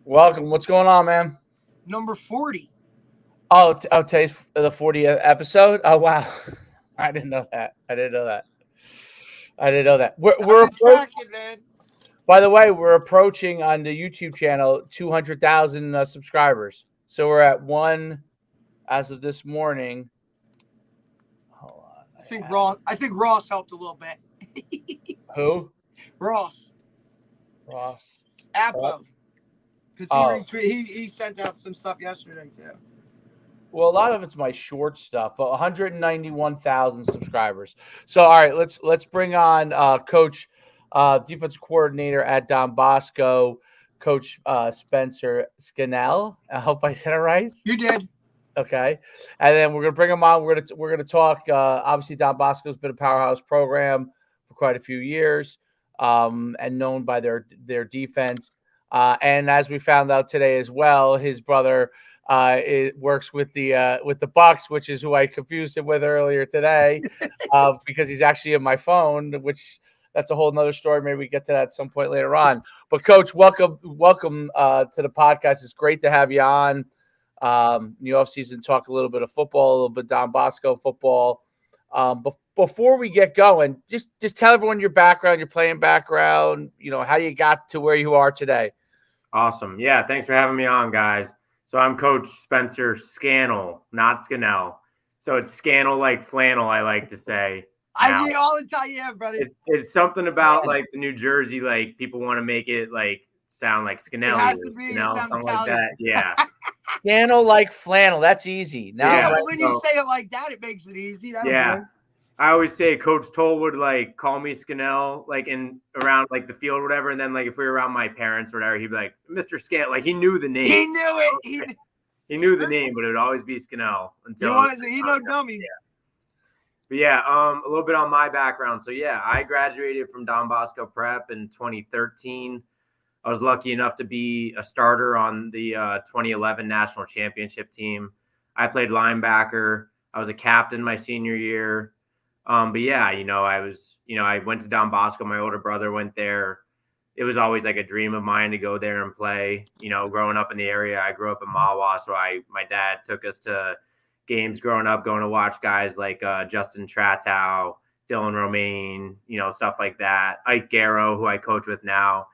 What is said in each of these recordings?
Welcome. What's going on, man? Number 40. Today's the 40th episode. Oh, wow. I didn't know that. I've been tracking, man. By the way, we're approaching on the YouTube channel 200,000 subscribers. So we're at one as of this morning. Hold on. I think Ross helped a little bit. Who? Ross. Oh. Appo. Because he sent out some stuff yesterday too. Well, a lot of it's my short stuff, but 191,000 subscribers. So, all right, let's bring on Coach, defensive coordinator at Don Bosco, Coach Spencer Scannell. I hope I said it right. You did. Okay, and then we're gonna bring him on. We're gonna talk. Obviously, Don Bosco's been a powerhouse program for quite a few years, and known by their defense. And as we found out today as well, his brother it works with the Bucks, which is who I confused him with earlier today, because he's actually in my phone, which that's a whole nother story. Maybe we get to that at some point later on. But Coach, welcome to the podcast. It's great to have you on. In the offseason, talk a little bit of football, a little bit Don Bosco football. Before we get going, just tell everyone your background, your playing background, how you got to where you are today. Awesome. Yeah, thanks for having me on, guys. So I'm Coach Spencer Scannell, not Scannell. So it's Scannell like flannel, I like to say. I do all the time, yeah, buddy. It's something about like the New Jersey, like people want to make it like sound like Scannell, It has to be something sound like that. Yeah. Scannell like flannel. That's easy. But when you say it like that, it makes it easy. Yeah. I always say Coach Toll would like call me Scannell, like in around like the field or whatever, and then like if we were around my parents or whatever, he'd be like Mr. Scannell. Like he knew the name. He knew it. He knew the name, but it would always be Scannell until he no dummy. Yeah. But yeah, a little bit on my background. So yeah, I graduated from Don Bosco Prep in 2013. I was lucky enough to be a starter on the 2011 national championship team. I played linebacker. I was a captain my senior year. But yeah, I went to Don Bosco. My older brother went there. It was always like a dream of mine to go there and play. Growing up in the area, I grew up in Mahwah, so my dad took us to games growing up, going to watch guys like Justin Tratow, Dylan Romaine, stuff like that. Ike Garrow, who I coach with now.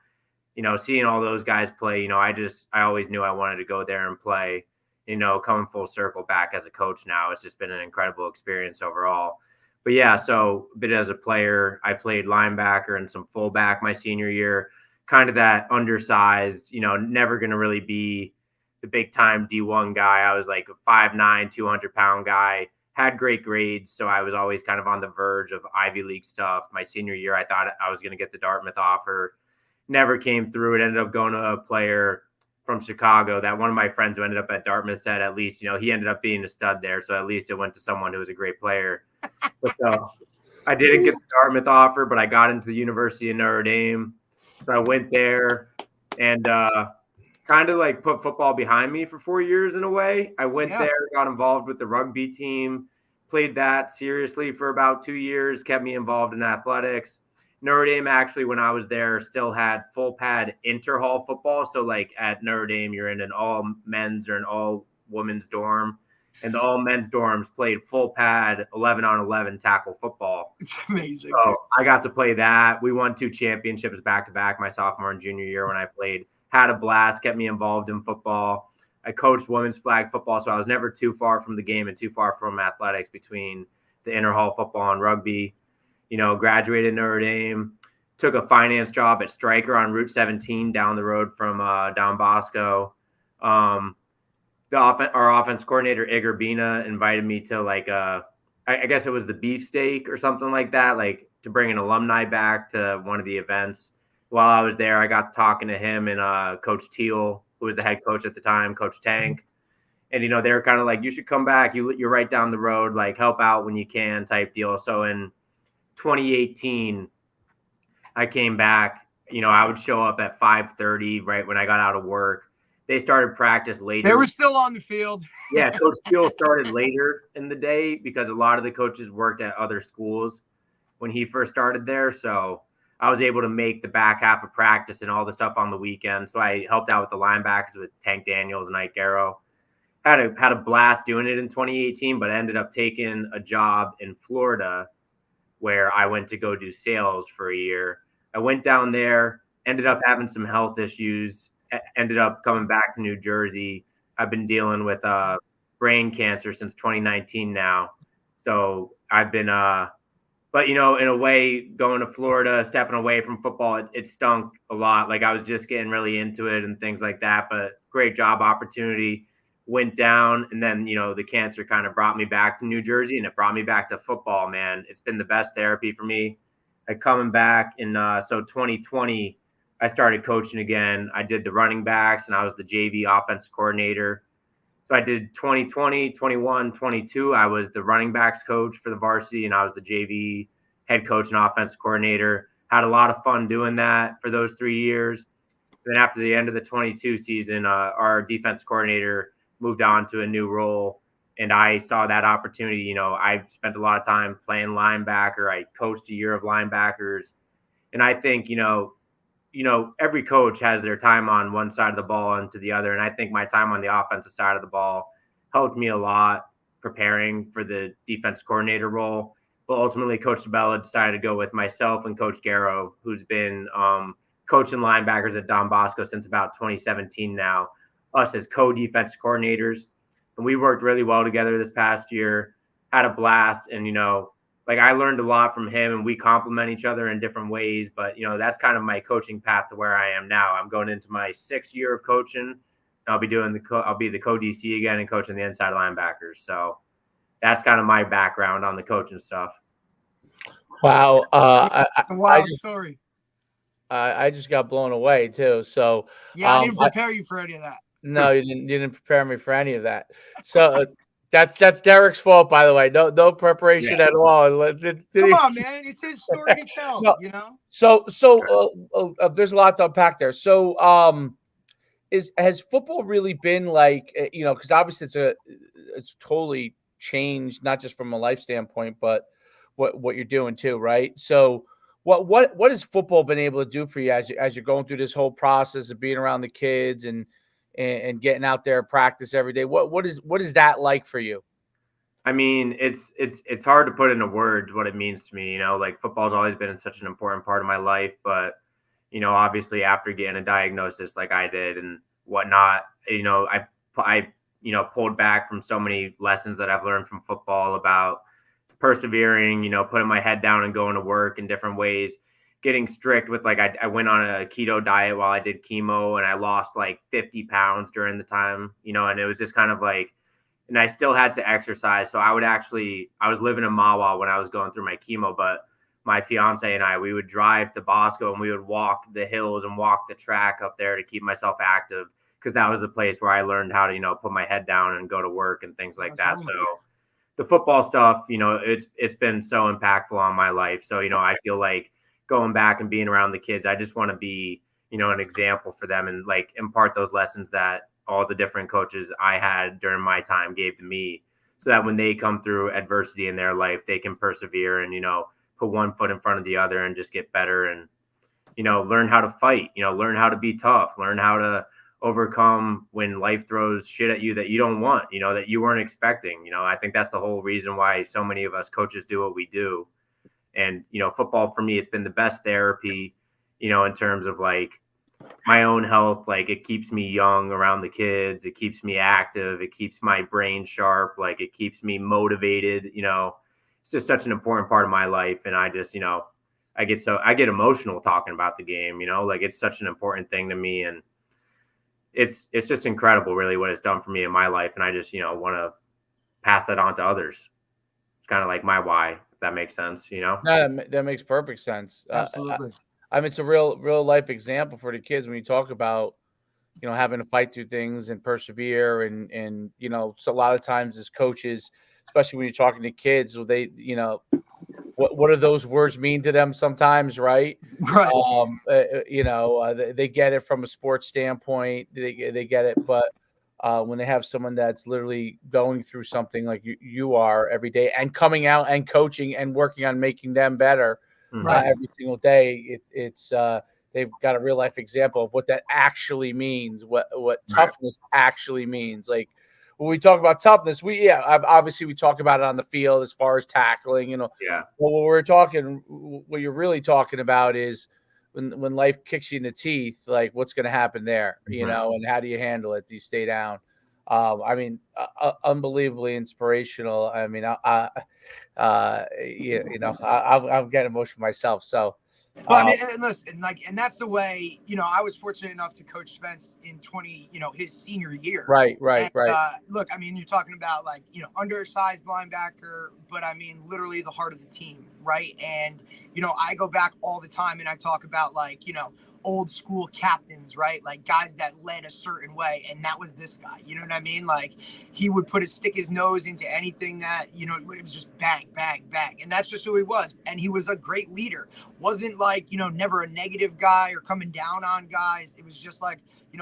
Seeing all those guys play, I always knew I wanted to go there and play. Coming full circle back as a coach now, it's just been an incredible experience overall. But yeah, so a bit as a player, I played linebacker and some fullback my senior year, kind of that undersized, never going to really be the big time D1 guy. I was like a 5'9", 200-pound guy, had great grades. So I was always kind of on the verge of Ivy League stuff. My senior year, I thought I was going to get the Dartmouth offer. Never came through. It ended up going to a player from Chicago that one of my friends who ended up at Dartmouth said, at least, he ended up being a stud there. So at least it went to someone who was a great player. But I didn't get the Dartmouth offer, but I got into the University of Notre Dame. So I went there and kind of like put football behind me for 4 years in a way. I went there, got involved with the rugby team, played that seriously for about 2 years, kept me involved in athletics. Notre Dame actually, when I was there, still had full pad inter-hall football. So like at Notre Dame, you're in an all men's or an all women's dorm. And the all men's dorms played full pad 11-on-11 tackle football. It's amazing. So I got to play that. We won 2 championships back to back my sophomore and junior year when I played. Had a blast, kept me involved in football. I coached women's flag football, so I was never too far from the game and too far from athletics between the inter-hall football and rugby. Graduated Notre Dame, took a finance job at Stryker on Route 17 down the road from Don Bosco. Our offense coordinator, Igor Bina, invited me to I guess it was the beefsteak or something like that, like to bring an alumni back to one of the events. While I was there, I got talking to him and Coach Teal, who was the head coach at the time, Coach Tank. And, they were kind of like, you should come back. You're right down the road, like help out when you can type deal. So in 2018, I came back. I would show up at 5:30 right when I got out of work. They started practice later. They were still on the field. Yeah, Coach Steele started later in the day because a lot of the coaches worked at other schools when he first started there. So I was able to make the back half of practice and all the stuff on the weekend. So I helped out with the linebackers with Tank Daniels and Ike Garrow. Had a blast doing it in 2018, but I ended up taking a job in Florida where I went to go do sales for a year. I went down there, ended up having some health issues, ended up coming back to New Jersey. I've been dealing with brain cancer since 2019 now. So I've been but in a way, going to Florida, stepping away from football, it stunk a lot. Like I was just getting really into it and things like that, but great job opportunity. Went down, and then the cancer kind of brought me back to New Jersey, and it brought me back to football. Man, it's been the best therapy for me. Coming back in so 2020, I started coaching again. I did the running backs, and I was the JV offensive coordinator. So I did 2020, 21, 22. I was the running backs coach for the varsity, and I was the JV head coach and offensive coordinator. Had a lot of fun doing that for those 3 years. Then after the end of the 22 season, our defense coordinator moved on to a new role, and I saw that opportunity. I spent a lot of time playing linebacker. I coached a year of linebackers, and I think every coach has their time on one side of the ball and to the other. And I think my time on the offensive side of the ball helped me a lot preparing for the defense coordinator role. But ultimately, Coach Depascale decided to go with myself and Coach Garrow, who's been coaching linebackers at Don Bosco since about 2017 now, us as co-defense coordinators. And we worked really well together this past year, had a blast. And, I learned a lot from him, and we complement each other in different ways. But, that's kind of my coaching path to where I am now. I'm going into my 6th year of coaching. I'll be doing I'll be the co-DC again and coaching the inside linebackers. So that's kind of my background on the coaching stuff. Wow. It's a wild story. I just got blown away too. So yeah, I didn't prepare you for any of that. No, you didn't prepare me for any of that. So that's Derek's fault, by the way. No preparation at all. Come on, man. It's his story to tell, So there's a lot to unpack there. So has football really been like, because obviously it's totally changed, not just from a life standpoint, but what you're doing too, right? So what has football been able to do for you as you're going through this whole process of being around the kids and getting out there practice every day? What is that like for you? I mean, it's hard to put into words what it means to me. Football's always been such an important part of my life, but obviously after getting a diagnosis like I did and whatnot, I pulled back from so many lessons that I've learned from football about persevering, putting my head down and going to work in different ways, getting strict with I went on a keto diet while I did chemo, and I lost 50 pounds during the time, and it was just kind of and I still had to exercise. So I was living in Mahwah when I was going through my chemo, but my fiance and we would drive to Bosco and we would walk the hills and walk the track up there to keep myself active, because that was the place where I learned how to, put my head down and go to work and things like that. So the football stuff, it's been so impactful on my life. So, I feel like going back and being around the kids, I just want to be, an example for them and impart those lessons that all the different coaches I had during my time gave to me, so that when they come through adversity in their life, they can persevere and, put one foot in front of the other and just get better and, learn how to fight, learn how to be tough, learn how to overcome when life throws shit at you that you don't want, that you weren't expecting. I think that's the whole reason why so many of us coaches do what we do. And, football for me, it's been the best therapy, in terms of my own health. It keeps me young around the kids. It keeps me active. It keeps my brain sharp. It keeps me motivated. It's just such an important part of my life. And I just, I get emotional talking about the game, it's such an important thing to me. And it's just incredible really what it's done for me in my life. And I just, want to pass that on to others. It's kind of like my why, if that makes sense, No, that makes perfect sense. Absolutely. I mean, it's a real life example for the kids when you talk about, having to fight through things and persevere. And so a lot of times as coaches, especially when you're talking to kids, they, what do those words mean to them sometimes, right? Right. They get it from a sports standpoint. They get it. But when they have someone that's literally going through something like you are every day and coming out and coaching and working on making them better, every single day. It's they've got a real life example of what that actually means, what toughness actually means. Like when we talk about toughness, obviously we talk about it on the field as far as tackling, But what you're really talking about is when life kicks you in the teeth, like what's going to happen there, and how do you handle it? Do you stay down? Unbelievably inspirational. I mean, I'm getting emotional myself. So, well, I mean, and listen, and that's the way, I was fortunate enough to coach Spence in his senior year. Right. Look, I mean, you're talking about undersized linebacker, but I mean, literally the heart of the team, right? And, I go back all the time and I talk about old school captains, right? Like guys that led a certain way. And that was this guy, you know what I mean? Like he would stick his nose into anything that, it was just bang, bang, bang. And that's just who he was. And he was a great leader. Wasn't never a negative guy or coming down on guys. It was just like,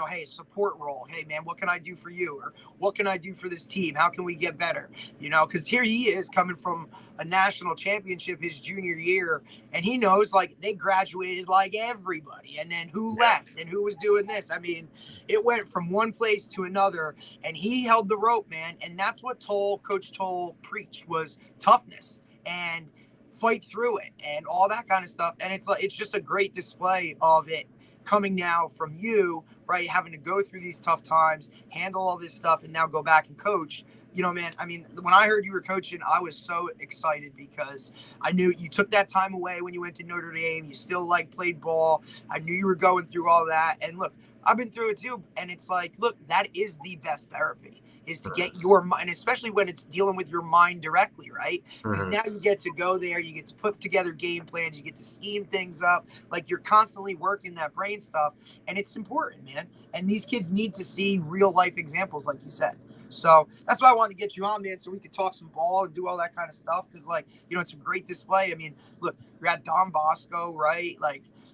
hey, support role. Hey man, what can I do for you? Or what can I do for this team? How can we get better? Because here he is coming from a national championship his junior year. And he knows they graduated like everybody. And then who left and who was doing this. I mean, it went from one place to another and he held the rope, man. And that's what Coach Toll preached was toughness and fight through it and all that kind of stuff. And it's just a great display of it coming now from you, right? Having to go through these tough times, handle all this stuff, and now go back and coach. Man, I mean, when I heard you were coaching, I was so excited because I knew you took that time away when you went to Notre Dame. You still played ball. I knew you were going through all that. And look, I've been through it too. And it's look, that is the best therapy, is to get your mind, especially when it's dealing with your mind directly, right? Because now you get to go there, you get to put together game plans, you get to scheme things up. You're constantly working that brain stuff. And it's important, man. And these kids need to see real life examples, like you said. So that's why I wanted to get you on, man, so we could talk some ball and do all that kind of stuff. Because, it's a great display. I mean, look, you're at Don Bosco, right?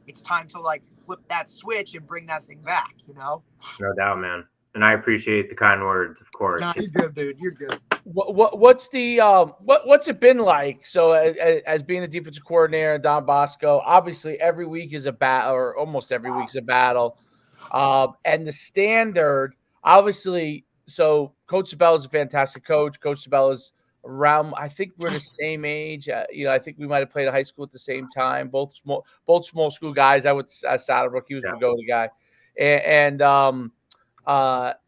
It's time to, flip that switch and bring that thing back, No doubt, man. And I appreciate the kind words, of course. Nah, you're good, dude. You're good. What's the what's it been like? So as being a defensive coordinator at Don Bosco, obviously every week is a battle, or almost every week is a battle. And the standard, obviously, so Coach Sabella is a fantastic coach. Coach Sabella is around, I think we're the same age. I think we might have played at high school at the same time. Both small school guys. I would Saddlebrook, he was a go-to guy. But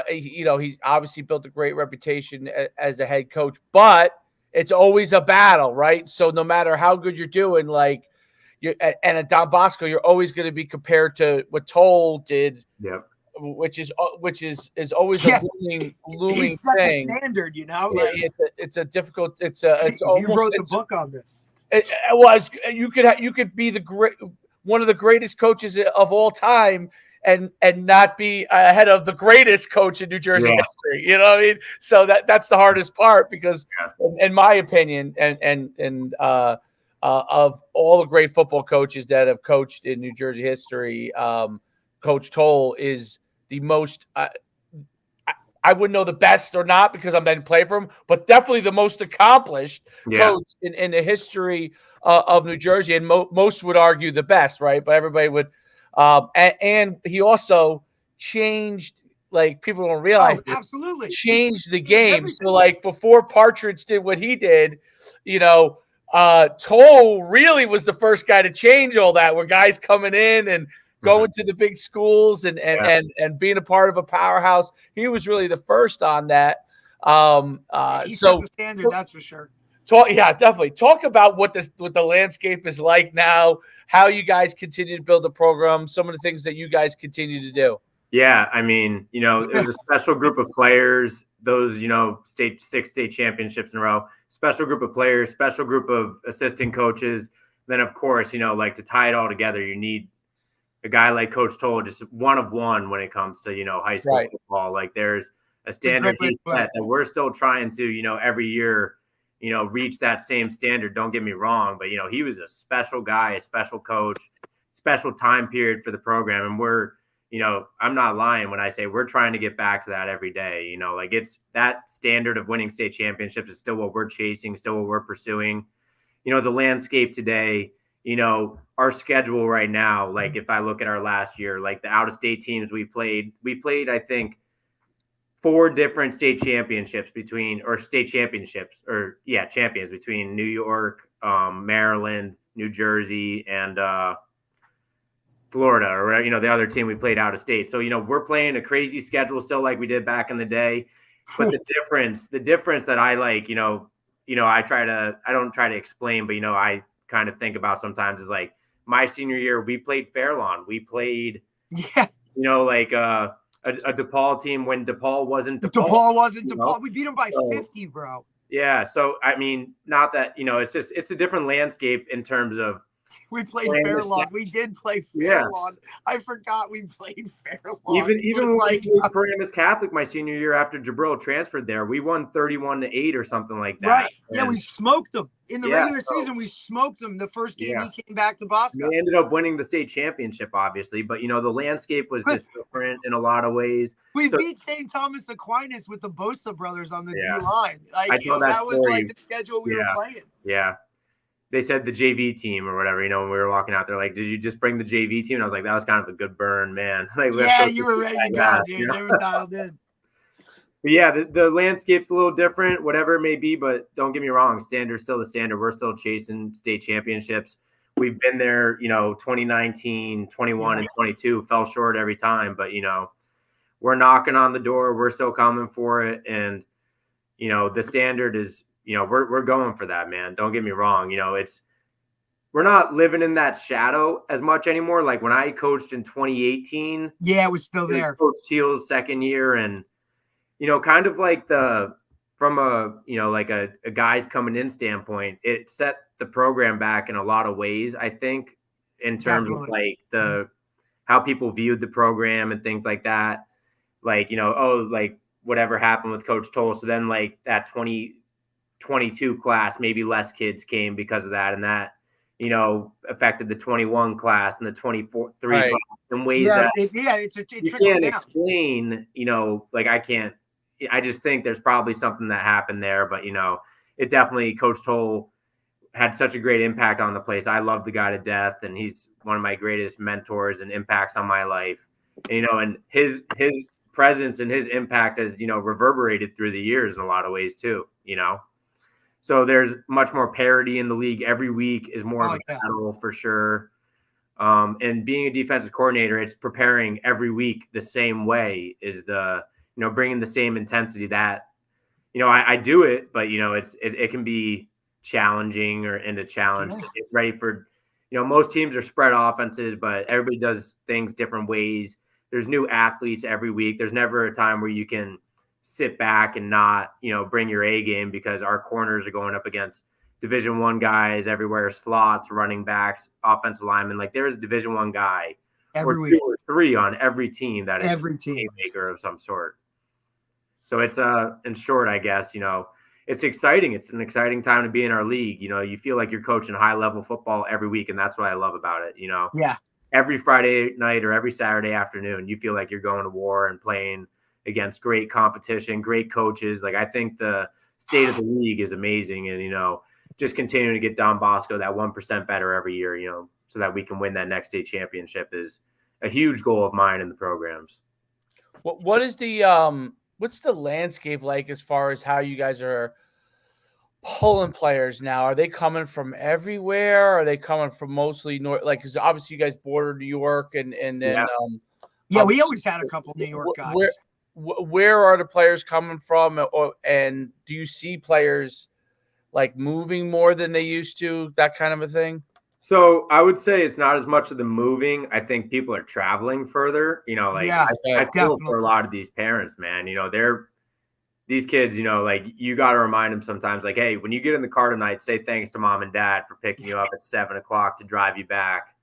he obviously built a great reputation as a head coach, but it's always a battle, right? So no matter how good you're doing, and at Don Bosco, you're always going to be compared to what Toll did. Yep. Which is always a looming he set thing. The standard, it's a difficult. It's almost. He wrote the book on this. It was you could be one of the greatest coaches of all time and not be ahead of the greatest coach in New Jersey history. You know what I mean? So that's the hardest part because, in my opinion, and of all the great football coaches that have coached in New Jersey history, Coach Toll is the most. I wouldn't know the best or not because I didn't play for him, but definitely the most accomplished coach in the history of New Jersey, and most would argue the best, right? But everybody would. And he also changed, people don't realize it, absolutely changed the game. So before Partridge did what he did, Toll really was the first guy to change all that, where guys coming in and going to the big schools and being a part of a powerhouse. He was really the first on that. He set the standard, that's for sure. Definitely. Talk about what the landscape is like now, how you guys continue to build the program, some of the things that you guys continue to do. Yeah, I mean, it was a special group of players, those, 6 state championships in a row, special group of players, special group of assistant coaches. Then, of course, to tie it all together, you need a guy like Coach Toll, just one of one when it comes to, high school football. There's a standard he set that we're still trying to, every year, reach that same standard. Don't get me wrong, but, he was a special guy, a special coach, special time period for the program. And we're, I'm not lying when I say we're trying to get back to that every day. It's that standard of winning state championships is still what we're chasing, still what we're pursuing. The landscape today our schedule right now, like if I look at our last year, like the out-of-state teams we played, I think, 4 different champions between New York, Maryland, New Jersey, and Florida, or the other team we played out of state. So we're playing a crazy schedule still, like we did back in the day. But the difference that I like, I don't try to explain, but I kind of think about sometimes is like my senior year, we played Fairlawn, we played, like a DePaul team when DePaul wasn't DePaul. DePaul wasn't DePaul. We beat them by 50, bro. Yeah. So, I mean, not that, it's a different landscape in terms of. We played Fairlawn. We did play Fairlawn. Yeah. I forgot we played Fairlawn. Even when we played Paramus Catholic my senior year after Jabril transferred there, we won 31-8 or something like that. Right. Yeah, we smoked them. In the regular season, we smoked them the first game he came back to Bosco. We ended up winning the state championship, obviously, but, the landscape was just different in a lot of ways. We beat St. Thomas Aquinas with the Bosa brothers on the D-line. Like, that was like the schedule we were playing. Yeah. They said the JV team or whatever, when we were walking out there, like, did you just bring the JV team? And I was like, that was kind of a good burn, man. Like, you were ready to go, dude. They were dialed in. But yeah, the landscape's a little different, whatever it may be, but don't get me wrong, standard's still the standard. We're still chasing state championships. We've been there, 2019, 21, and 22, fell short every time, but, we're knocking on the door. We're still coming for it. And, the standard is, we're going for that, man. Don't get me wrong. We're not living in that shadow as much anymore. Like when I coached in 2018. Yeah, it was still there. Coach Teal's second year. And, kind of like from a guys coming in standpoint, it set the program back in a lot of ways, I think, in terms of like how people viewed the program and things like that. Like, like whatever happened with Coach Toll. So then like that 2022 class, maybe less kids came because of that. And that, affected the 21 class and the 23 class in ways that you can't explain, like I just think there's probably something that happened there, but it definitely, Coach Toll had such a great impact on the place. I love the guy to death, and he's one of my greatest mentors and impacts on my life. And, and his presence and his impact has, reverberated through the years in a lot of ways too, So there's much more parity in the league. Every week is more of a battle for sure. And being a defensive coordinator, it's preparing every week the same way, is bringing the same intensity that, I do it, but, it can be challenging and a challenge to get ready for, most teams are spread offenses, but everybody does things different ways. There's new athletes every week. There's never a time where you can sit back and not, bring your A game, because our corners are going up against Division I guys everywhere, slots, running backs, offensive linemen. Like there's a Division I guy every or week. 2 or 3 on every team that is a maker of some sort. So it's in short, I guess, it's exciting. It's an exciting time to be in our league. You feel like you're coaching high level football every week, and that's what I love about it. Yeah. Every Friday night or every Saturday afternoon, you feel like you're going to war and playing against great competition, great coaches. Like I think the state of the league is amazing, and just continuing to get Don Bosco that 1% better every year, so that we can win that next state championship is a huge goal of mine in the programs. What is the what's the landscape like as far as how you guys are pulling players now? Are they coming from everywhere? Are they coming from mostly north? Like, because obviously you guys border New York, and then we always had a couple New York guys. Where are the players coming from, and do you see players like moving more than they used to, that kind of a thing? So I would say it's not as much of the moving. I think people are traveling further. I feel for a lot of these parents, man. These kids, like you got to remind them sometimes, like, hey, when you get in the car tonight, say thanks to mom and dad for picking you up at 7:00 to drive you back,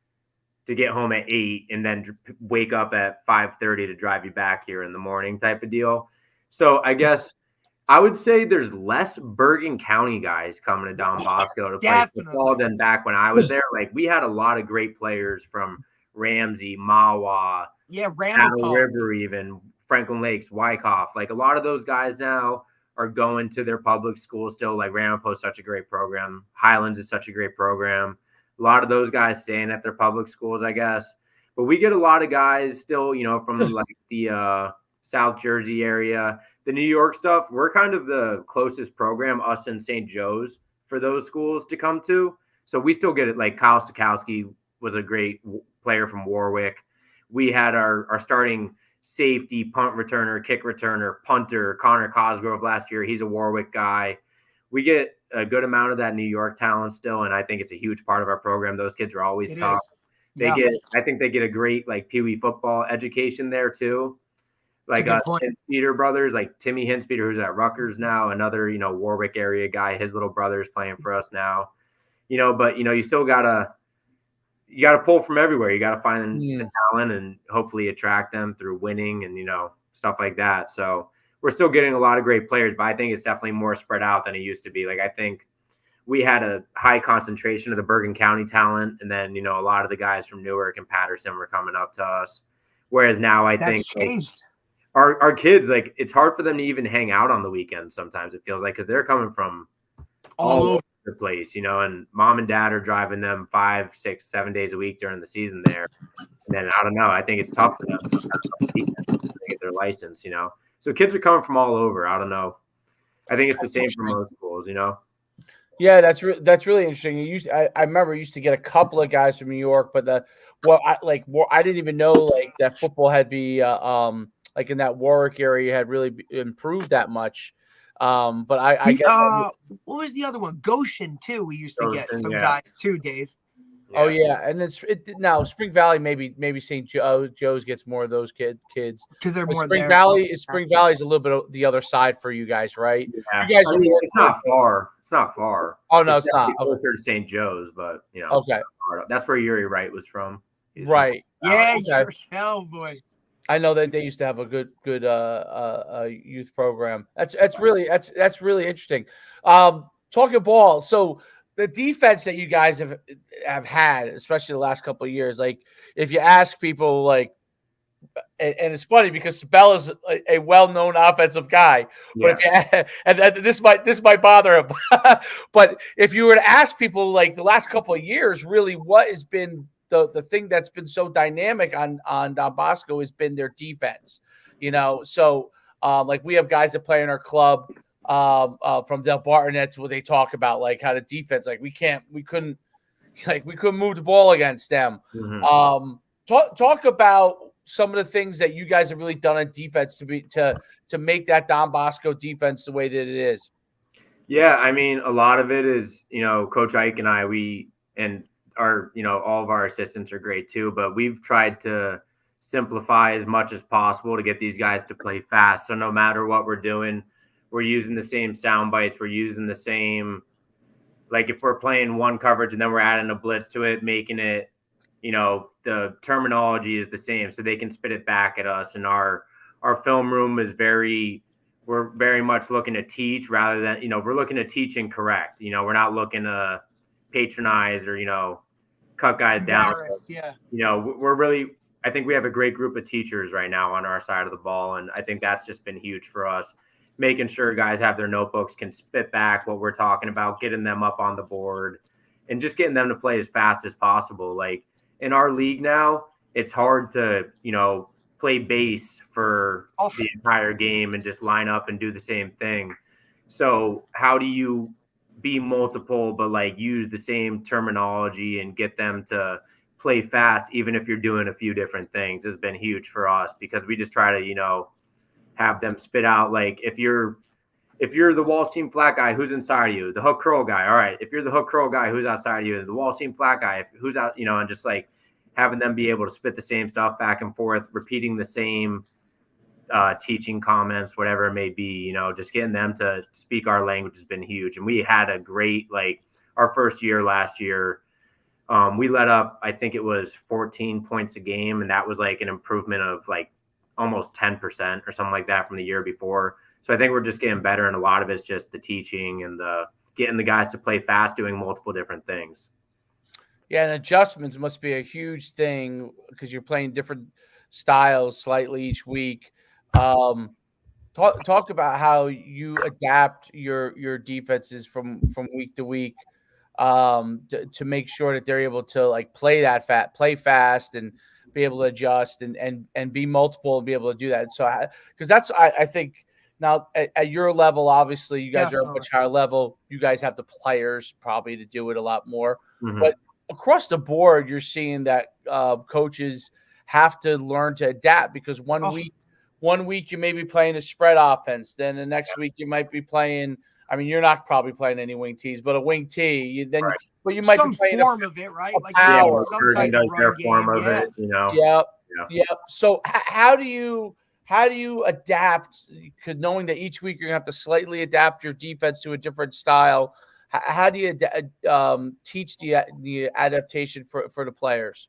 to get home at 8, and then wake up at 5:30 to drive you back here in the morning, type of deal. So I guess I would say there's less Bergen County guys coming to Don Bosco to play football than back when I was there. Like we had a lot of great players from Ramsey, Mawa, Cattle River, even Franklin Lakes, Wyckoff. Like a lot of those guys now are going to their public schools still. Like Ramapo is such a great program. Highlands is such a great program. A lot of those guys staying at their public schools, I guess. But we get a lot of guys still, from like the South Jersey area. The New York stuff, we're kind of the closest program, us and St. Joe's, for those schools to come to. So we still get it. Like Kyle Sikowski was a great player from Warwick. We had our starting safety, punt returner, kick returner, punter, Connor Cosgrove last year. He's a Warwick guy. We get a good amount of that New York talent still, and I think it's a huge part of our program. Those kids are always tough. I think they get a great like Pee Wee football education there too. Like Hinspeter brothers, like Timmy Hinspeter, who's at Rutgers now, another, Warwick area guy. His little brother's playing for us now. But you still gotta pull from everywhere. You gotta find the talent and hopefully attract them through winning and stuff like that. So we're still getting a lot of great players, but I think it's definitely more spread out than it used to be. Like I think we had a high concentration of the Bergen County talent, and then a lot of the guys from Newark and Patterson were coming up to us. Whereas now I think changed. Our kids, like, it's hard for them to even hang out on the weekends sometimes, it feels like, because they're coming from all over the place, and mom and dad are driving them 5, 6, 7 days a week during the season there. And then I don't know, I think it's tough for them to get their license, So kids are coming from all over. I don't know. I think it's the same for most schools, Yeah, that's really interesting. I remember used to get a couple of guys from New York, but I didn't even know like that football had be like in that Warwick area had really improved that much. But I guess what was the other one? Goshen too. We used to get some guys too, Dave. Oh yeah, and then now Spring Valley maybe St. Joe's gets more of those kids because they're more Spring Valley is a little bit of the other side for you guys, right? Yeah. You guys it's not far. It's not far. Oh no, it's not closer to St. Joe's, but okay, that's where Yuri Wright was from. Right? Yeah, okay. Boy. I know that they used to have a good youth program. That's really interesting. Talking ball, so the defense that you guys have had, especially the last couple of years, like if you ask people, like, and it's funny because Sabella's a well-known offensive guy, but if this might bother him, but if you were to ask people like the last couple of years, really, what has been the thing that's been so dynamic on Don Bosco has been their defense, So like we have guys that play in our club from Del Barton. That's what they talk about, like how the defense, like we couldn't move the ball against them. Mm-hmm. Talk about some of the things that you guys have really done on defense to make that Don Bosco defense the way that it is. Yeah, I mean, a lot of it is, Coach Ike and I, and our, all of our assistants are great too, but we've tried to simplify as much as possible to get these guys to play fast. So no matter what we're doing, we're using the same sound bites. We're using the same, like if we're playing one coverage and then we're adding a blitz to it, making it, the terminology is the same so they can spit it back at us. And our film room is we're very much looking to teach rather than, we're looking to teach and correct. We're not looking to patronize or, cut guys down. We're really, I think we have a great group of teachers right now on our side of the ball. And I think that's just been huge for us, making sure guys have their notebooks, can spit back what we're talking about, getting them up on the board and just getting them to play as fast as possible. Like in our league now, it's hard to, play base for the entire game and just line up and do the same thing. So how do you be multiple, but like use the same terminology and get them to play fast, even if you're doing a few different things, has been huge for us because we just try to, have them spit out. Like if you're the wall seam flat guy, who's inside of you? The hook curl guy. All right. If you're the hook curl guy, who's outside of you? The wall seam flat guy, who's out, and just like having them be able to spit the same stuff back and forth, repeating the same teaching comments, whatever it may be, just getting them to speak our language has been huge. And we had a great, like our first year last year, we let up, I think it was 14 points a game. And that was like an improvement of like almost 10% or something like that from the year before. So I think we're just getting better. And a lot of it's just the teaching and getting the guys to play fast, doing multiple different things. Yeah, and adjustments must be a huge thing because you're playing different styles slightly each week. Talk about how you adapt your defenses from week to week. to make sure that they're able to like play fast and be able to adjust and be multiple and be able to do that. So because I think now at your level, obviously you guys are at a Definitely. much higher level. You guys have the players probably to do it a lot more, Mhm. but across the board, you're seeing that coaches have to learn to adapt because one week you may be playing a spread offense, then the next week you might be playing. I mean, you're not probably playing any wing tees, but a wing tee. Right. But you might be Some playing form of it, right? a Like Yeah, power. some Persian type of does their run form game. of Yeah. it, you know. Yep. Yeah. Yep. So how do you adapt? Because knowing that each week you're gonna have to slightly adapt your defense to a different style. How do you teach the adaptation for the players?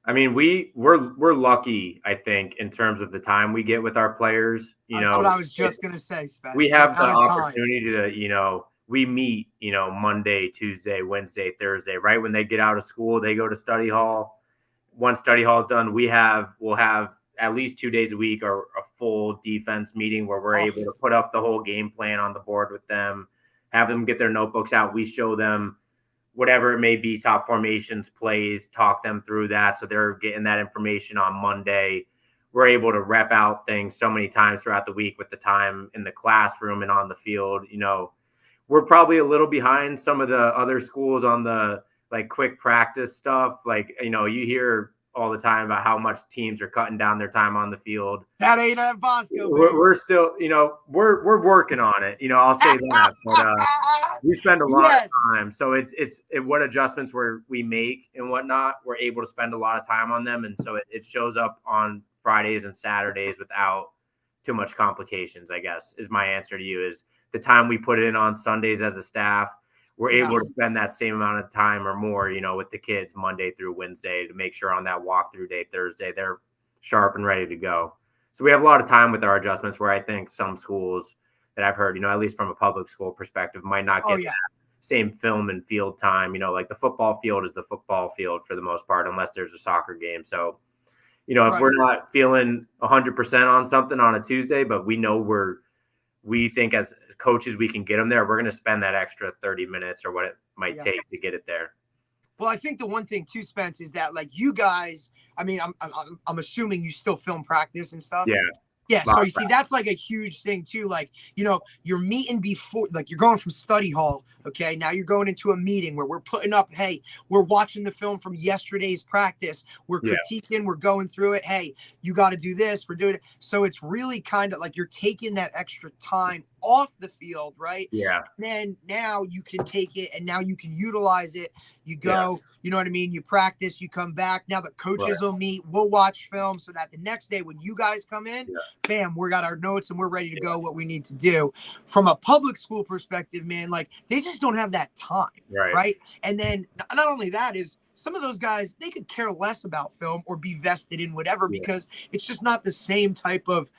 I mean, we're lucky, I think, in terms of the time we get with our players. You That's know, what I was just gonna say, Spence. we have the amount of time. opportunity to, we meet, Monday, Tuesday, Wednesday, Thursday, right when they get out of school, they go to study hall. Once study hall is done, we'll have at least 2 days a week or a full defense meeting where we're able to put up the whole game plan on the board with them, have them get their notebooks out. We show them whatever it may be, top formations, plays, talk them through that. So they're getting that information on Monday. We're able to rep out things so many times throughout the week with the time in the classroom and on the field. We're probably a little behind some of the other schools on the like quick practice stuff. Like, you hear all the time about how much teams are cutting down their time on the field. That ain't at Bosco. We're still, we're working on it. I'll say that, but we spend a lot of time. So it's what adjustments we make and whatnot. We're able to spend a lot of time on them, and so it shows up on Fridays and Saturdays without too much complications. I guess is my answer to you. Is the time we put in on Sundays as a staff, we're able to spend that same amount of time or more, with the kids Monday through Wednesday to make sure on that walkthrough day Thursday they're sharp and ready to go. So we have a lot of time with our adjustments where I think some schools that I've heard, at least from a public school perspective, might not get that same film and field time. Like the football field is the football field for the most part, unless there's a soccer game. So, if we're not feeling 100% on something on a Tuesday, but we know we think as coaches we can get them there, we're going to spend that extra 30 minutes or what it might take to get it there. Well, I think the one thing too, Spence, is that like you guys, I mean, I'm assuming you still film practice and stuff. Yeah. Yeah. So you see, that's like a huge thing too. Like, you're meeting before, like you're going from study hall. Okay. Now you're going into a meeting where we're putting up, hey, we're watching the film from yesterday's practice. We're critiquing, we're going through it. Hey, you got to do this. We're doing it. So it's really kind of like you're taking that extra time off the field, right? Yeah. And then now you can take it and now you can utilize it. You go, you know what I mean? You practice, you come back. Now the coaches will meet, we'll watch film so that the next day when you guys come in, bam, we got our notes and we're ready to go what we need to do. From a public school perspective, man, like they just don't have that time, right? And then not only that is some of those guys, they could care less about film or be vested in whatever because it's just not the same type of,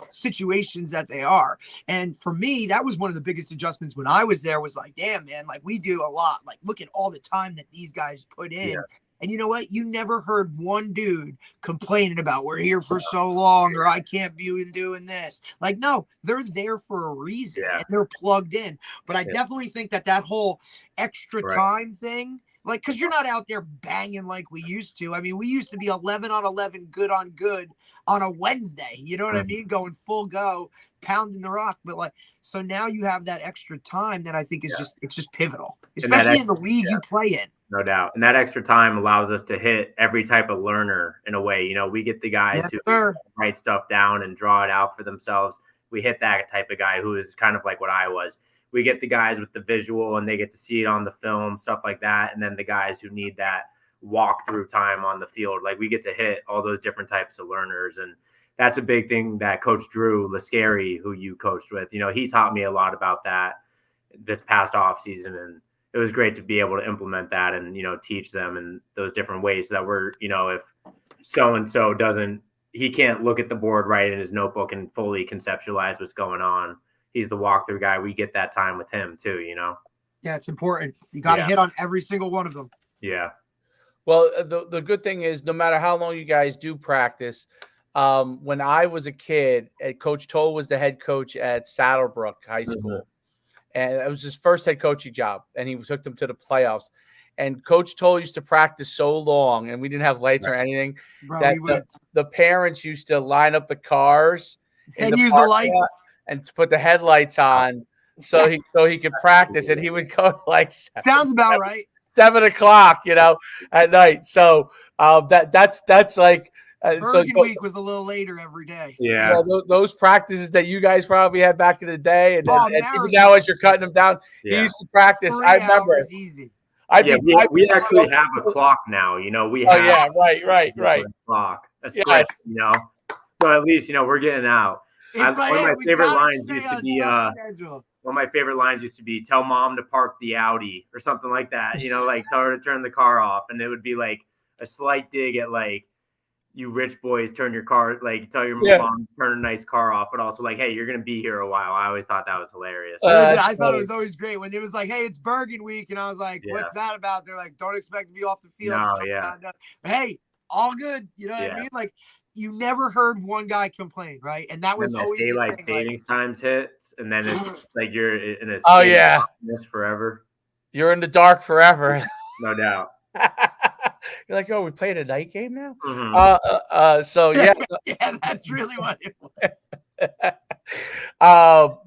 situations that they are. And for me, that was one of the biggest adjustments when I was there was like, damn, man, like we do a lot. Like look at all the time that these guys put in. Yeah. And you know what? You never heard one dude complaining about we're here for so long or I can't be doing this. Like, no, they're there for a reason and they're plugged in. But I definitely think that whole extra time thing, like, because you're not out there banging like we used to. I mean, we used to be 11 on 11, good on good on a Wednesday. You know what I mean? Going full go, pounding the rock. But like, so now you have that extra time that I think is it's just pivotal, especially in the league you play in. No doubt. And that extra time allows us to hit every type of learner in a way. We get the guys who write stuff down and draw it out for themselves. We hit that type of guy who is kind of like what I was. We get the guys with the visual and they get to see it on the film, stuff like that. And then the guys who need that walkthrough time on the field, like we get to hit all those different types of learners. And that's a big thing that Coach Drew Lascari, who you coached with, he taught me a lot about that this past off season. And it was great to be able to implement that and, teach them in those different ways that we're, if so-and-so he can't look at the board right in his notebook and fully conceptualize what's going on. He's the walkthrough guy. We get that time with him too, Yeah, it's important. You got to hit on every single one of them. Yeah. Well, the good thing is no matter how long you guys do practice, when I was a kid, Coach Toll was the head coach at Saddlebrook High School. and it was his first head coaching job, and he took them to the playoffs. And Coach Toll used to practice so long, and we didn't have lights or anything, Bro, that we would the parents used to line up the cars in and the use the parking lights. lot and put the headlights on so he could practice, and he would go like Sounds about right. 7 o'clock, at night. So that's like Bergen week was a little later every day. Yeah. those practices that you guys probably had back in the day, and even now as you're cutting them down, he used to practice. 3 I remember. hours easy. We actually have a clock now. We have. Oh yeah, right. Clock, a sprint. So at least we're getting out. One of my favorite lines used to be one of my favorite lines used to be, tell mom to park the Audi or something like that. Like tell her to turn the car off, and it would be like a slight dig at like, you rich boys turn your car, like tell your mom to turn a nice car off, but also like, hey, you're gonna be here a while. I always thought that was hilarious. I thought it was always great when it was like, hey, it's Bergen week, and I was like, what's that about? They're like, don't expect to be off the field. No, hey, all good. You know what I mean? Like, you never heard one guy complain, right? And that was always daylight savings times hits, and then it's like you're in a darkness forever. You're in the dark forever. No doubt. You're like, oh, we played a night game now. Mm-hmm. So yeah, that's really what it was.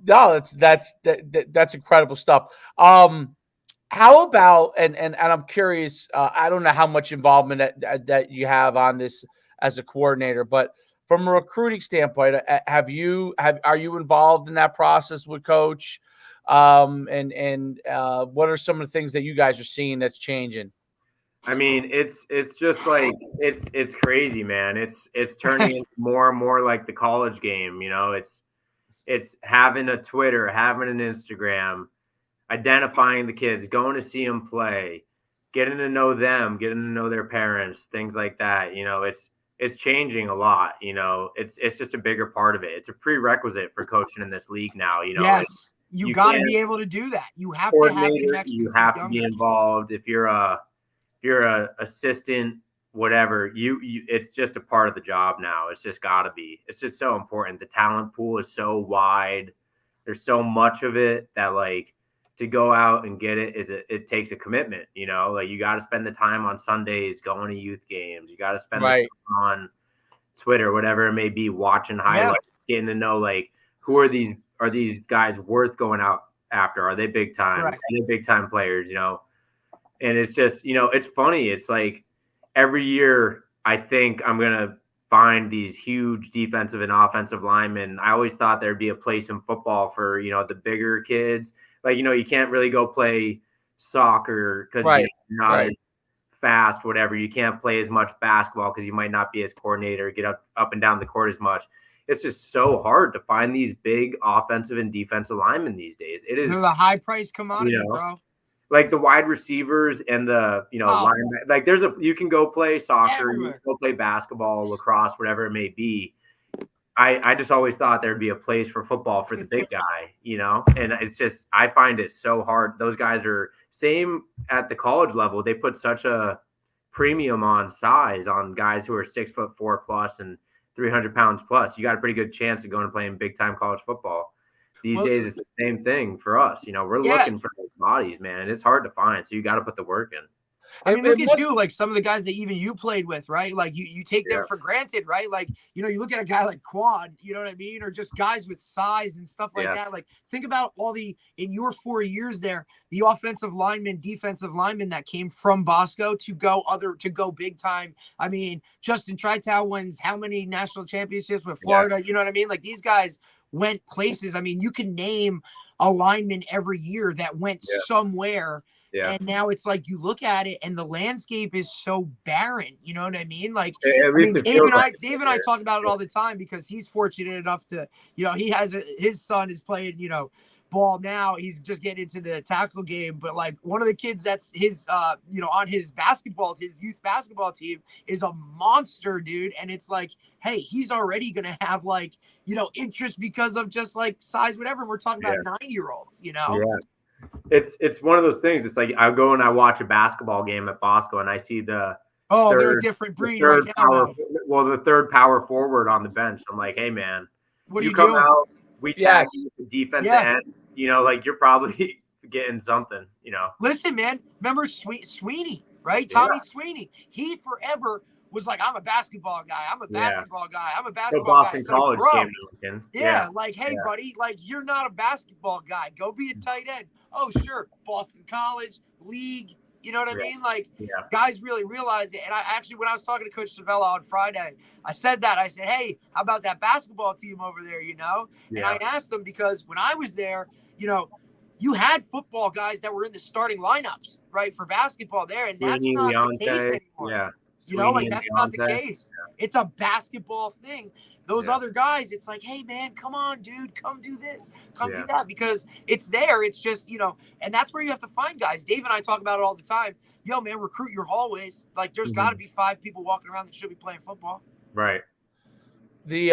No, that's incredible stuff. How about and I'm curious. I don't know how much involvement that you have on this as a coordinator, but from a recruiting standpoint, are you involved in that process with Coach? And what are some of the things that you guys are seeing that's changing? I mean, it's just like it's crazy, man. It's turning into more and more like the college game. It's having a Twitter, having an Instagram, identifying the kids, going to see them play, getting to know them, getting to know their parents, things like that. It's changing a lot. It's just a bigger part of it. It's a prerequisite for coaching in this league now. Yes. You got to be able to do that. You have to have connections. You have to be involved. If you're a assistant, whatever, it's just a part of the job now. It's just got to be. It's just so important. The talent pool is so wide. There's so much of it that like to go out and get it takes a commitment. Like you got to spend the time on Sundays going to youth games. You got to spend the time on Twitter, whatever it may be, watching highlights, getting to know like who are these guys worth going out after? Are they big time? Are they big time players? And it's just, it's funny. It's like every year I think I'm going to find these huge defensive and offensive linemen. I always thought there'd be a place in football for, the bigger kids. Like, you can't really go play soccer because you're not as fast, whatever. You can't play as much basketball because you might not be as coordinator, get up and down the court as much. It's just so hard to find these big offensive and defensive linemen these days. It is. They're the high price commodity, bro. Like the wide receivers and the, linebackers. Like you can go play soccer, you can go play basketball, lacrosse, whatever it may be. I just always thought there'd be a place for football for the big guy, and it's just, I find it so hard. Those guys are same at the college level. They put such a premium on size on guys who are 6'4" plus and 300 pounds plus. You got a pretty good chance of going and playing big time college football. These days, it's the same thing for us. We're looking for those bodies, man. And it's hard to find. So you got to put the work in. I mean, look at you, like some of the guys that even you played with, right? Like you take them for granted, right? Like, you look at a guy like Quad, you know what I mean? Or just guys with size and stuff like that. Like, think about in your 4 years there, the offensive linemen, defensive linemen that came from Bosco to go big time. I mean, Justin Tritow wins how many national championships with Florida? You know what I mean? Like, these guys went places. I mean, you can name a lineman every year that went somewhere. Yeah. And now it's like you look at it and the landscape is so barren. You know what I mean? Like, Dave and I talk about it all the time because he's fortunate enough to, he has his son is playing, ball now. He's just getting into the tackle game. But like one of the kids that's his, on his youth basketball team is a monster, dude. And it's like, hey, he's already going to have like, interest because of just like size, whatever. We're talking about 9-year-olds, Yeah. It's one of those things. It's like I go and I watch a basketball game at Bosco and I see they're a different breed right now. The third power forward on the bench. I'm like, hey man, what you are come doing? out, we tag you with the defensive end. like you're probably getting something, Listen, man, remember Sweeney, right? Yeah. Tommy Sweeney. He forever was like, I'm a basketball guy. I'm a basketball guy. I'm a So basketball guy. Boston It's like, College bro, came to Lincoln. yeah, like, hey, Yeah. buddy, like, you're not a basketball guy. Go be a tight end. Oh, sure. Boston College, league. You know what I mean? Like, guys really realize it. And I actually, when I was talking to Coach Savella on Friday, I said that. I said, hey, how about that basketball team over there, Yeah. And I asked them because when I was there, you had football guys that were in the starting lineups, right, for basketball there. And that's Sweeney, not Leonte, the case anymore. Yeah. Like, that's not the case. It's a basketball thing. Those other guys, it's like, hey, man, come on, dude, come do this, come do that, because it's there. It's just, and that's where you have to find guys. Dave and I talk about it all the time. Yo, man, recruit your hallways. Like, there's got to be 5 people walking around that should be playing football. Right. The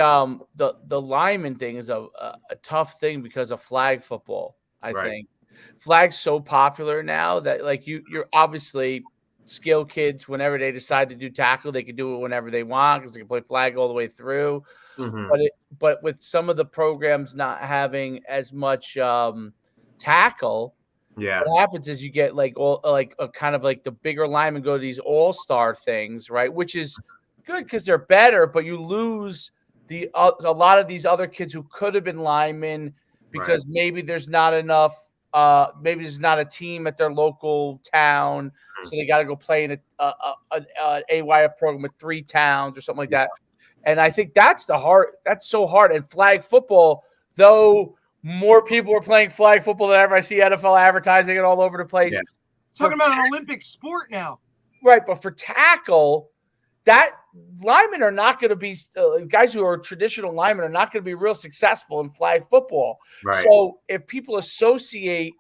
lineman thing is a tough thing because of flag football. I think flag's so popular now that like you're obviously skill kids. Whenever they decide to do tackle, they can do it whenever they want because they can play flag all the way through. But with some of the programs not having as much tackle, what happens is you get like kind of like the bigger linemen go to these all-star things, right? Which is good because they're better, but you lose a lot of these other kids who could have been linemen because maybe there's not enough. Maybe there's not a team at their local town, so they got to go play in an AYF program with 3 towns or something like that. And I think that's so hard. And flag football, though more people are playing flag football than ever. I see NFL advertising it all over the place. Talking about an Olympic sport now. Right, but for tackle, that linemen are not going to be guys who are traditional linemen are not going to be real successful in flag football. So if people associate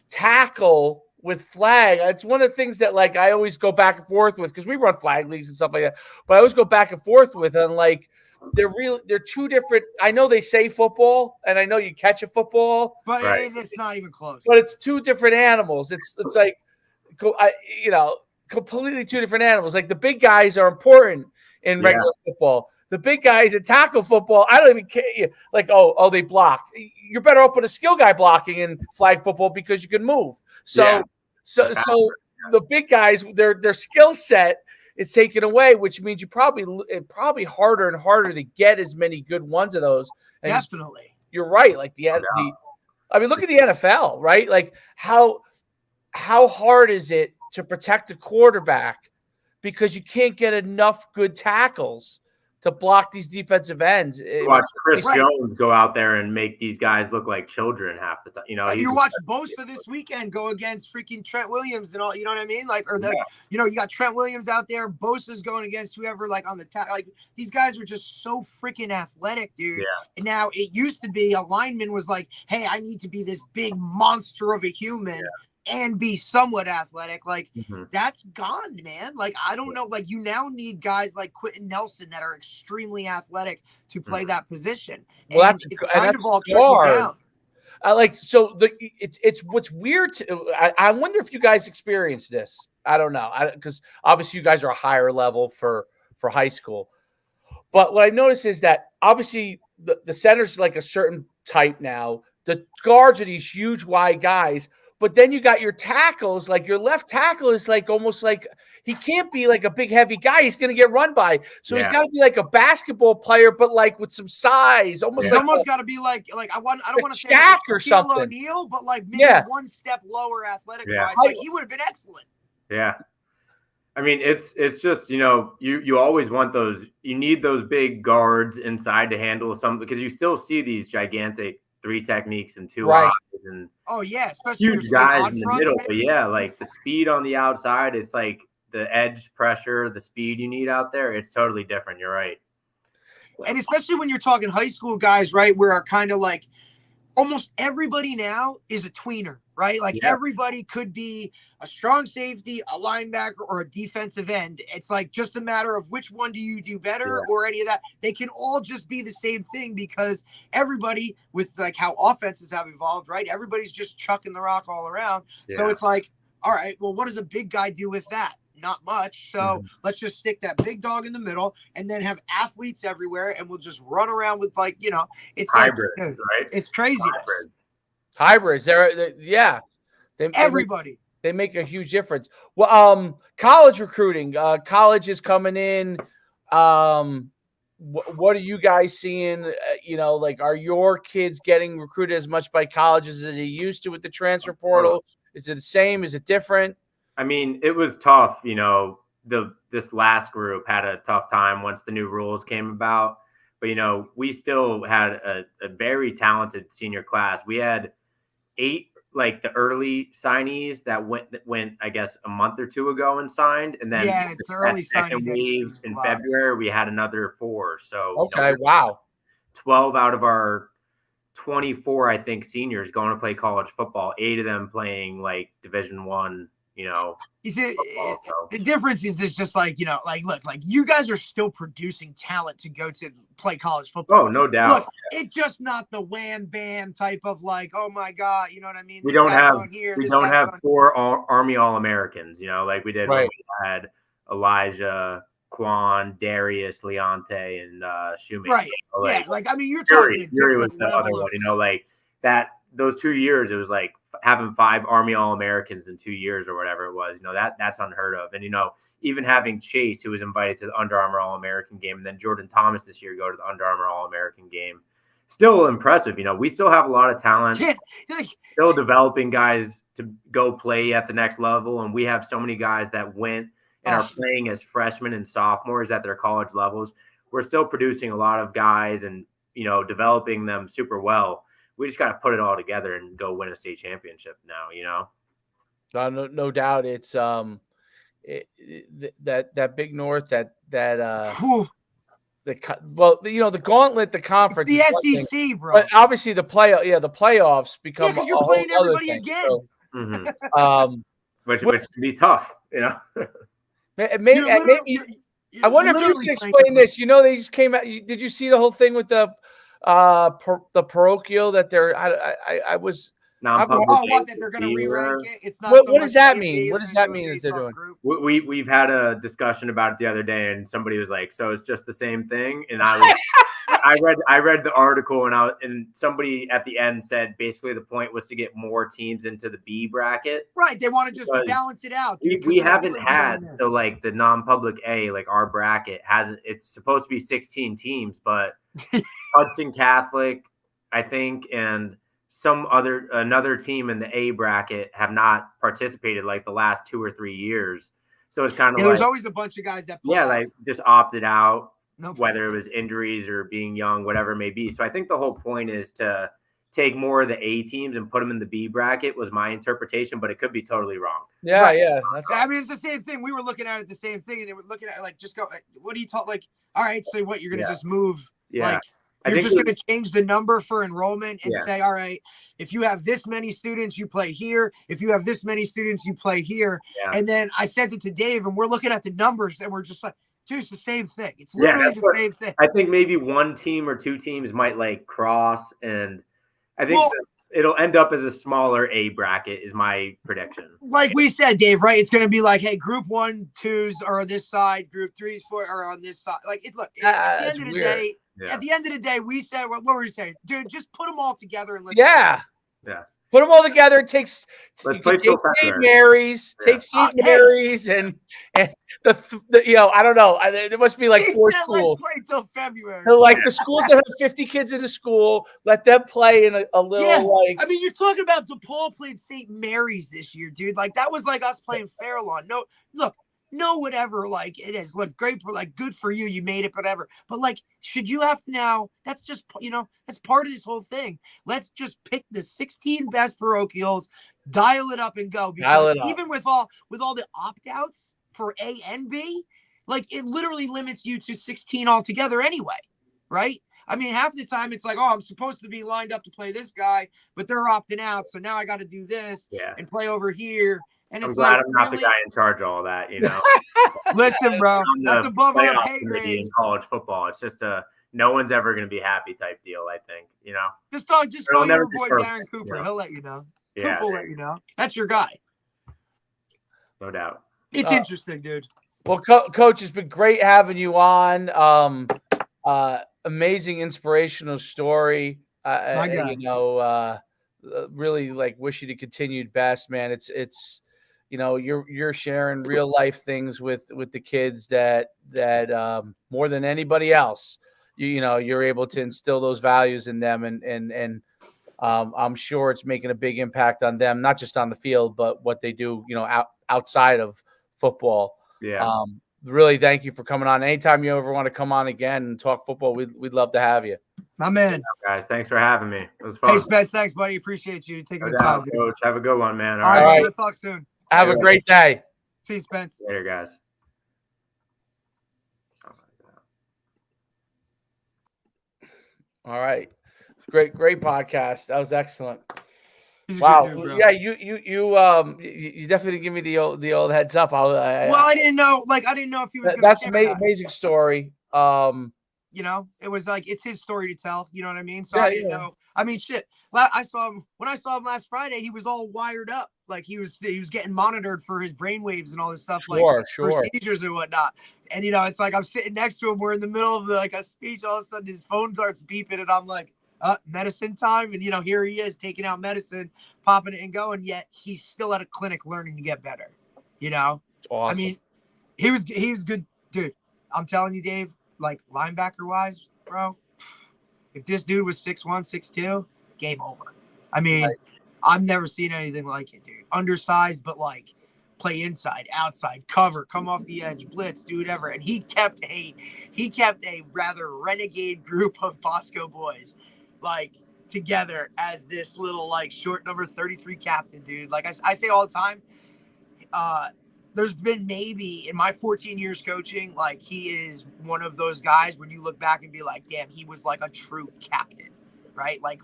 tackle with flag, it's one of the things that like I always go back and forth with because we run flag leagues and stuff like that. But I always go back and forth with and like they're 2 different. I know they say football, and I know you catch a football, but it's not even close. But it's 2 different animals. It's like, completely 2 different animals. Like the big guys are important in regular football. The big guys in tackle football, I don't even care. Like, they block. You're better off with a skill guy blocking in flag football because you can move. So the big guys, their skill set is taken away, which means it's probably harder and harder to get as many good ones of those. And definitely, you're right. Like I mean, look at the NFL, right? Like how hard is it to protect a quarterback because you can't get enough good tackles to block these defensive ends. Watch Chris Jones go out there and make these guys look like children half the time. You watch Bosco this weekend go against freaking Trent Williams and all. You know what I mean? Like, you got Trent Williams out there. Bosa's going against whoever, like on the like these guys are just so freaking athletic, dude. Yeah. And now it used to be a lineman was like, hey, I need to be this big monster of a human. And be somewhat athletic. Like that's gone, man. Like I don't know. Like you now need guys like Quentin Nelson that are extremely athletic to play that position. Well, and it's kind of all trickled down. It's what's weird. I wonder if you guys experience this. I don't know because obviously you guys are a higher level for high school. But what I noticed is that obviously the center's like a certain type now. The guards are these huge wide guys. But then you got your tackles, like your left tackle is like almost like he can't be like a big heavy guy. He's going to get run by. So he's got to be like a basketball player, but like with some size, almost like almost got to be like I don't want to say Shaq or something. O'Neal, but like maybe one step lower athletic wise. Like he would have been excellent. Yeah. I mean, it's just, you always want those. You need those big guards inside to handle something because you still see these gigantic 3 techniques and 2 eyes and especially huge guys in the middle. But like the speed on the outside, it's like the edge pressure, the speed you need out there. It's totally different. You're right. And especially when you're talking high school guys, right, where are kind of like almost everybody now is a tweener, right? Like everybody could be a strong safety, a linebacker, or a defensive end. It's like just a matter of which one do you do better or any of that. They can all just be the same thing because everybody with like how offenses have evolved, right? Everybody's just chucking the rock all around. So it's like, all right, well, what does a big guy do with that? Not much. So let's just stick that big dog in the middle and then have athletes everywhere and we'll just run around with like, it's hybrids, like, right? It's craziness. Hybrids, yeah, Everybody. they make a huge difference. Well, college recruiting, college is coming in. What are you guys seeing? Like, are your kids getting recruited as much by colleges as they used to with the transfer portal? Is it the same? Is it different? I mean, it was tough. This last group had a tough time once the new rules came about. But we still had a very talented senior class. We had 8 like the early signees that went I guess a month or 2 ago and signed, and then it's early second wave in February we had another 4. So okay, wow, 12 out of our 24 I think seniors going to play college football. 8 of them playing like Division I. You see, football, the difference is it's just like, look, like you guys are still producing talent to go to play college football. Oh, no doubt. Look, it's just not the wham bam type of like, oh my God, you know what I mean? We don't have 4 Army All-Americans, like we did when we had Elijah, Quan, Darius, Leonte, and Schuman. Right. I mean, you're talking Yuri was the other one, like that. Those 2 years, it was like having 5 Army All-Americans in 2 years or whatever it was. That's unheard of. And even having Chase, who was invited to the Under Armour All-American game, and then Jordan Thomas this year go to the Under Armour All-American game. Still impressive. We still have a lot of talent. Still developing guys to go play at the next level, and we have so many guys that went and are playing as freshmen and sophomores at their college levels. We're still producing a lot of guys and developing them super well. We just got to put it all together and go win a state championship now. No doubt. It's that Big North the gauntlet, the conference, it's the SEC, bro. But obviously the playoffs become because you're playing everybody again. So, which can be tough, Maybe I wonder if you can explain this. They just came out. Did you see the whole thing with the parochial that they're? I was. What that they're going to re-rank it? It's not. What does that mean? What does that mean that they're doing? We've had a discussion about it the other day, and somebody was like, "So it's just the same thing?" And I read the article, and somebody at the end said basically the point was to get more teams into the B bracket. Right. They want to just balance it out. We haven't had like the non-public A, like our bracket hasn't. It's supposed to be 16 teams, but Hudson Catholic, I think, and another team in the A bracket have not participated like the last 2 or 3 years. So it's kind of there's always a bunch of guys that like just opted out, whether it was injuries or being young, whatever it may be. So I think the whole point is to take more of the A teams and put them in the B bracket was my interpretation, but it could be totally wrong. Yeah. I mean, it's the same thing. We were looking at it the same thing, and they were looking at like just go. What do you talk like? All right, so what you're gonna just move? Yeah. You're just going to change the number for enrollment and say, all right, if you have this many students, you play here. If you have this many students, you play here. Yeah. And then I sent it to Dave, and we're looking at the numbers, and we're just like, dude, it's the same thing. It's literally the same thing. I think maybe 1 team or 2 teams might like cross, and I think it'll end up as a smaller A bracket is my prediction. Like we said, Dave, right? It's going to be like, hey, group 1, 2s are on this side, group 3s, 4 are on this side. Like, at the end of the day, at the end of the day, we said, what were we saying? Dude, just put them all together and let's put them all together. It takes St. Mary's, St. Mary's, and the I don't know. There must be like 4 schools. Let's play till February. Like the schools that have 50 kids in the school, let them play in a little like. I mean, you're talking about DePaul played St. Mary's this year, dude. Like that was like us playing Fairlawn. No, look. No, whatever, like it is. Look, great for like good for you. You made it, whatever. But like, should you have to now? That's just that's part of this whole thing. Let's just pick the 16 best parochials, dial it up and go. Because even with all the opt-outs for A and B, like it literally limits you to 16 altogether anyway, right? I mean, half the time it's like, oh, I'm supposed to be lined up to play this guy, but they're opting out, so now I got to do this and play over here. And I'm glad I'm not the guy in charge of all that, Listen, bro, that's above our pay grade in college football. It's just no one's ever going to be happy type deal, I think, Just call your boy Darren Cooper. He'll let you know. Yeah. Cooper will let you know. That's your guy. No doubt. It's interesting, dude. Well, Coach, it's been great having you on. Amazing, inspirational story. really like wish you the continued best, man. It's you're sharing real life things with the kids that more than anybody else, you're able to instill those values in them, and I'm sure it's making a big impact on them, not just on the field, but what they do, outside of football. Yeah. Really, thank you for coming on. Anytime you ever want to come on again and talk football, we'd love to have you. My man. Guys, thanks for having me. It was fun. Hey, Spence, thanks, buddy. Appreciate you taking the time. Coach. Have a good one, man. All right, buddy. We'll talk soon. Have a great day. See you, Spence. Later, guys. All right. Great podcast. That was excellent. He's a good dude, bro. Yeah, you definitely give me the old heads up. I didn't know. I didn't know if he was. That's an amazing story. It was like it's his story to tell. You know what I mean? So I didn't know. I mean, shit. When I saw him last Friday, he was all wired up. Like he was getting monitored for his brain waves and all this stuff, for seizures and whatnot. And it's like I'm sitting next to him. We're in the middle of a speech. All of a sudden, his phone starts beeping, and I'm like, medicine time. And here he is taking out medicine, popping it and going. Yet he's still at a clinic learning to get better. Awesome. I mean, he was good, dude. I'm telling you, Dave. Like linebacker wise, bro. If this dude was 6'1", 6'2", game over. I mean, I've never seen anything like it, dude. Undersized, but play inside, outside, cover, come off the edge, blitz, do whatever. And he kept a rather renegade group of Bosco boys, together as this little short number 33 captain, dude. Like I say all the time, there's been maybe in my 14 years coaching, he is one of those guys when you look back and be like, damn, he was a true captain, right? Not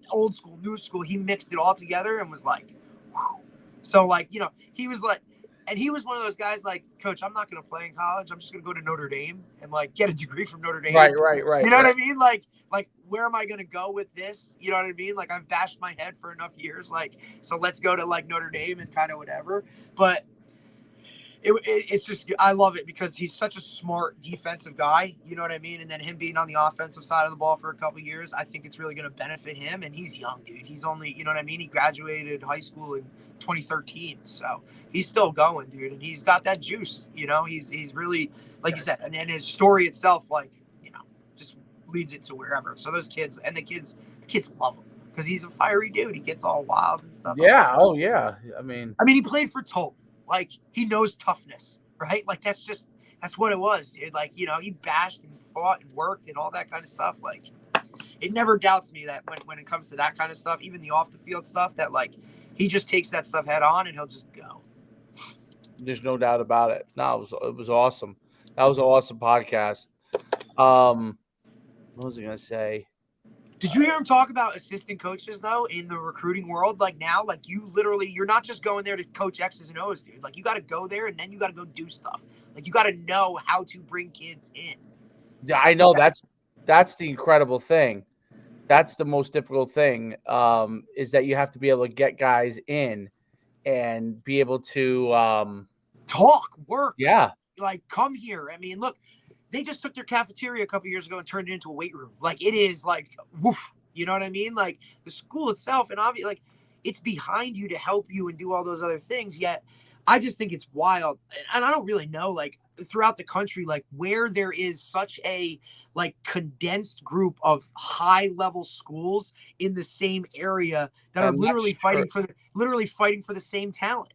old school, new school. He mixed it all together and was whew. So he was and he was one of those guys Coach, I'm not going to play in college. I'm just going to go to Notre Dame and get a degree from Notre Dame. Right. You know what I mean? Where am I going to go with this? You know what I mean? I've bashed my head for enough years. So let's go to Notre Dame and kind of whatever. But it's just, I love it because he's such a smart defensive guy. You know what I mean? And then him being on the offensive side of the ball for a couple of years, I think it's really going to benefit him. And he's young, dude. He's only, you know what I mean? He graduated high school in 2013. So he's still going, dude. And he's got that juice, he's really, like you said, and his story itself, just leads it to wherever. So those kids the kids love him because he's a fiery dude. He gets all wild and stuff. Yeah. Oh yeah. I mean, he played for Toll. He knows toughness, right? That's what it was, dude. He bashed and fought and worked and all that kind of stuff. It never doubts me that when it comes to that kind of stuff, even the off the field stuff, that he just takes that stuff head on and he'll just go. There's no doubt about it. No, it was awesome. That was an awesome podcast. What was I gonna say? Did you hear him talk about assistant coaches though in the recruiting world? Now, you're not just going there to coach X's and O's, dude. You got to go there and then you got to go do stuff. You got to know how to bring kids in. Yeah, I know that's the incredible thing. That's the most difficult thing. Is that you have to be able to get guys in and be able to talk, work. Yeah. Come here. I mean, look. They just took their cafeteria a couple years ago and turned it into a weight room. It is woof. You know what I mean? The school itself, and obviously, it's behind you to help you and do all those other things. Yet, I just think it's wild, and I don't really know throughout the country where there is such a condensed group of high level schools in the same area that are literally fighting for the same talent.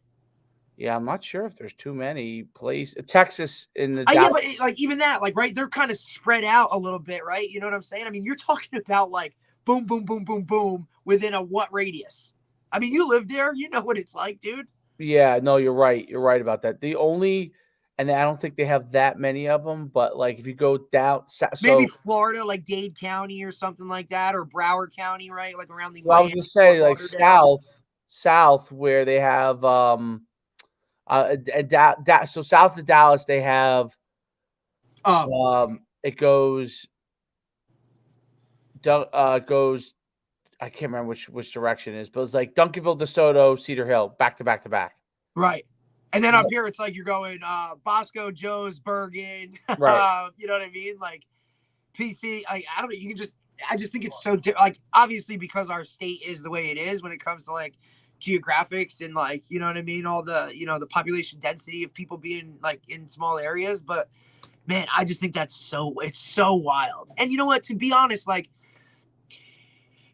Yeah, I'm not sure if there's too many places. Texas in the yeah, but even that, right? They're kind of spread out a little bit, right? You know what I'm saying? I mean, you're talking about boom, boom, boom, boom, boom within a what radius? I mean, you live there, you know what it's like, dude. Yeah, no, you're right. You're right about that. And I don't think they have that many of them, but if you go down, maybe Florida, Dade County or something like that, or Broward County, right? Around the. Well, I was gonna say south where they have so south of Dallas they have it goes I can't remember which direction it is, but it's Duncanville, DeSoto, Cedar Hill, back to back. Right. And then up here it's you're going Bosco, Joe's, Bergen. Right. You know what I mean? PC. I don't know. You can just I just think it's so like obviously because our state is the way it is when it comes to like geographics and like you know what I mean, all the the population density of people being like in small areas. But man, I just think it's so wild. And you know what? To be honest, like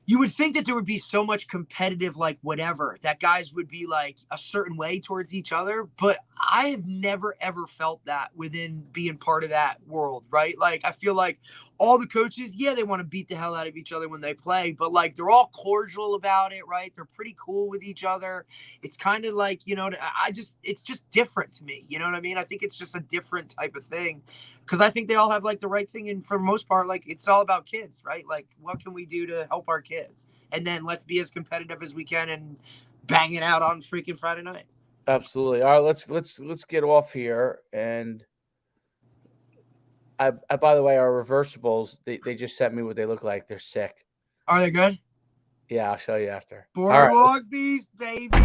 you would think that there would be so much competitive, like whatever, that guys would be like a certain way towards each other. But I have never, ever felt that within being part of that world, right? Like, I feel like all the coaches, yeah, they want to beat the hell out of each other when they play, but like they're all cordial about it, right? They're pretty cool with each other. It's kind of like, it's just different to me. You know what I mean? I think it's just a different type of thing because I think they all have like the right thing. And for the most part, like it's all about kids, right? Like what can we do to help our kids? And then let's be as competitive as we can and bang it out on freaking Friday night. Absolutely. All right, let's get off here. And I by the way, our reversibles, they just sent me what they look like. They're sick. Are they good? Yeah, I'll show you after. All right. Boardwalk Beast, baby.